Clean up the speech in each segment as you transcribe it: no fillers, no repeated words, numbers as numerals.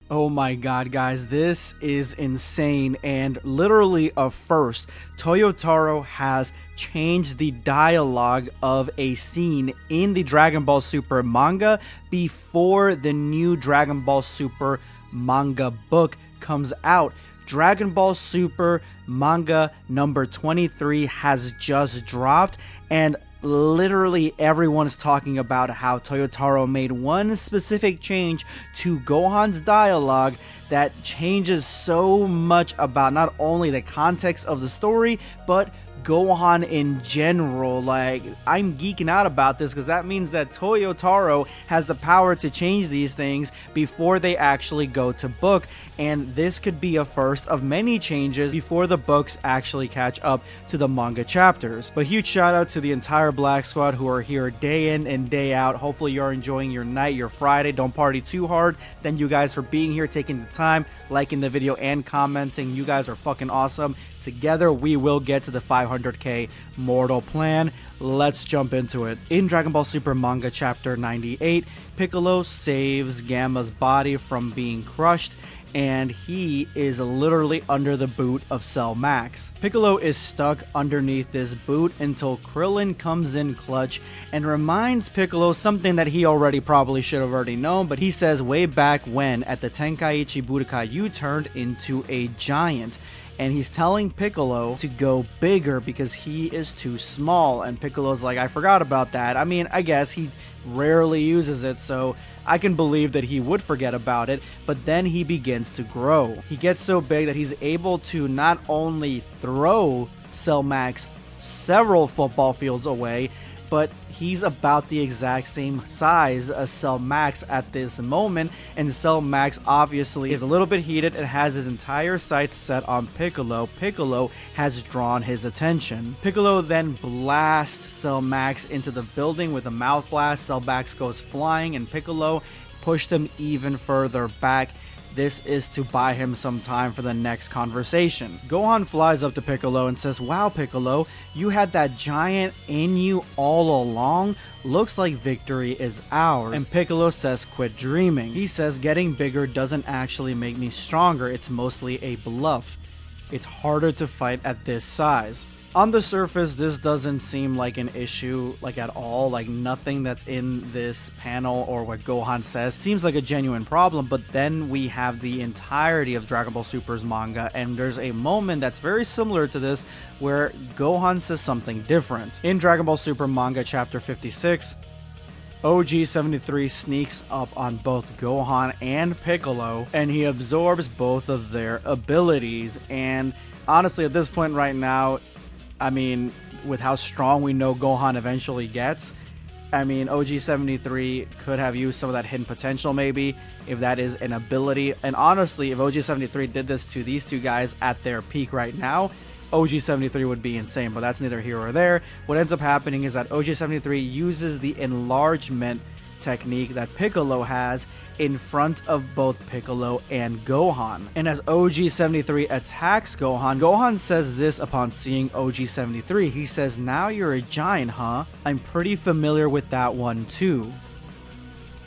Oh my god, guys, this is insane and literally a first. Toyotaro has changed the dialogue of a scene in the Dragon Ball Super manga before the new Dragon Ball Super manga book comes out. Dragon Ball Super manga number 23 has just dropped, and literally everyone is talking about how Toyotaro made one specific change to Gohan's dialogue that changes so much about not only the context of the story, but Gohan in general. Like, I'm geeking out about this because that means that Toyotaro has the power to change these things before they actually go to book, and this could be a first of many changes before the books actually catch up to the manga chapters. But huge shout out to the entire Black Squad who are here day in and day out. Hopefully you're enjoying your night, your Friday. Don't party too hard. Thank you guys for being here, taking the time, liking the video, and commenting. You guys are fucking awesome. Together we will get to the 500k mortal plan. Let's jump into it. In Dragon Ball Super manga chapter 98, Piccolo saves Gamma's body from being crushed, and he is literally under the boot of Cell Max. Piccolo is stuck underneath this boot until Krillin comes in clutch and reminds Piccolo something that he already probably should have already known, but he says way back when at the Tenkaichi Budokai you turned into a giant. And he's telling Piccolo to go bigger because he is too small. And Piccolo's like, I forgot about that. I mean, I guess he rarely uses it, so I can believe that he would forget about it. But then he begins to grow. He gets so big that he's able to not only throw Cell Max several football fields away, but he's about the exact same size as Cell Max at this moment, and Cell Max obviously is a little bit heated and has his entire sights set on Piccolo. Piccolo has drawn his attention. Piccolo then blasts Cell Max into the building with a mouth blast. Cell Max goes flying, and Piccolo pushed him even further back. This is to buy him some time for the next conversation. Gohan flies up to Piccolo and says, wow, Piccolo, you had that giant in you all along. Looks like victory is ours. And Piccolo says, quit dreaming. He says, getting bigger doesn't actually make me stronger. It's mostly a bluff. It's harder to fight at this size. On the surface, this doesn't seem like an issue, like at all. Like, nothing that's in this panel or what Gohan says seems like a genuine problem. But then we have the entirety of Dragon Ball Super's manga, and there's a moment that's very similar to this where Gohan says something different. In Dragon Ball Super manga chapter 56, OG-73 sneaks up on both Gohan and Piccolo, and he absorbs both of their abilities. And honestly, at this point right now, I mean, with how strong we know Gohan eventually gets, I mean, OG-73 could have used some of that hidden potential maybe, if that is an ability. And honestly, if OG-73 did this to these two guys at their peak right now, OG-73 would be insane, but that's neither here or there. What ends up happening is that OG-73 uses the enlargement technique that Piccolo has in front of both Piccolo and Gohan. And as OG-73 attacks Gohan, Gohan says this upon seeing OG-73. He says, now you're a giant, huh? I'm pretty familiar with that one too.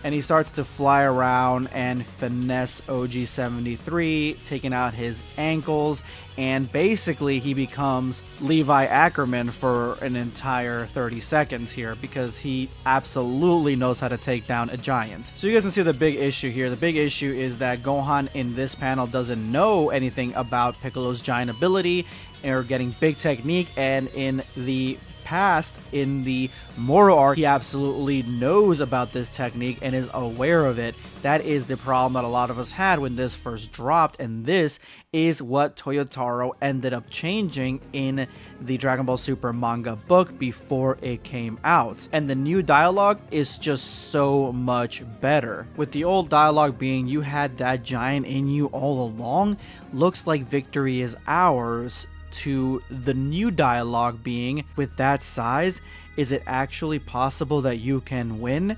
And he starts to fly around and finesse OG-73, taking out his ankles, and basically he becomes Levi Ackerman for an entire 30 seconds here because he absolutely knows how to take down a giant. So you guys can see the big issue here. The big issue is that Gohan in this panel doesn't know anything about Piccolo's giant ability or getting big technique, and in the past, in the Moro arc, he absolutely knows about this technique and is aware of it. That is the problem that a lot of us had when this first dropped, and this is what Toyotaro ended up changing in the Dragon Ball Super manga book before it came out. And the new dialogue is just so much better. With the old dialogue being, you had that giant in you all along, looks like victory is ours, to the new dialogue being, with that size, is it actually possible that you can win?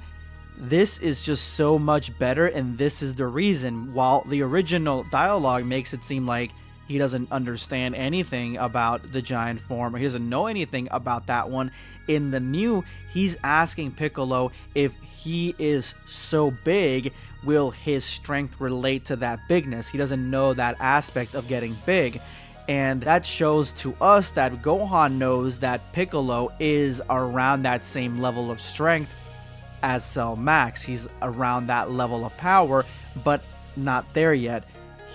This is just so much better, and this is the reason. While the original dialogue makes it seem like he doesn't understand anything about the giant form, or he doesn't know anything about that one, in the new, he's asking Piccolo if he is so big, will his strength relate to that bigness? He doesn't know that aspect of getting big. And that shows to us that Gohan knows that Piccolo is around that same level of strength as Cell Max. He's around that level of power, but not there yet.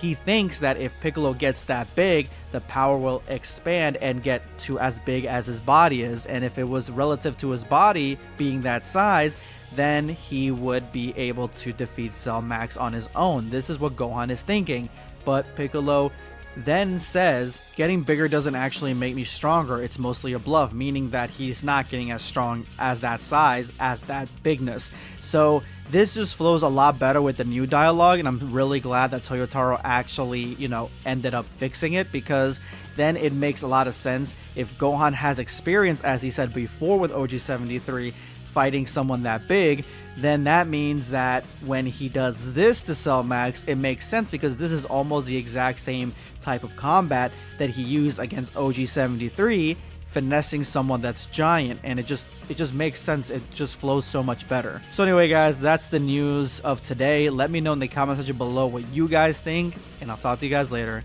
He thinks that if Piccolo gets that big, the power will expand and get to as big as his body is. And if it was relative to his body being that size, then he would be able to defeat Cell Max on his own. This is what Gohan is thinking. But Piccolo then says, getting bigger doesn't actually make me stronger, it's mostly a bluff, meaning that he's not getting as strong as that size, at that bigness. So this just flows a lot better with the new dialogue, and I'm really glad that Toyotaro actually, ended up fixing it, because then it makes a lot of sense. If Gohan has experience, as he said before with OG-73, fighting someone that big, then that means that when he does this to Cell Max, it makes sense, because this is almost the exact same type of combat that he used against OG-73, finessing someone that's giant, and it just makes sense. It just flows so much better. So anyway, guys, that's the news of today. Let me know in the comment section below what you guys think, and I'll talk to you guys later.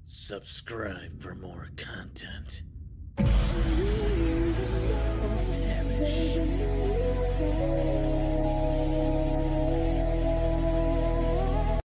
Subscribe for more content.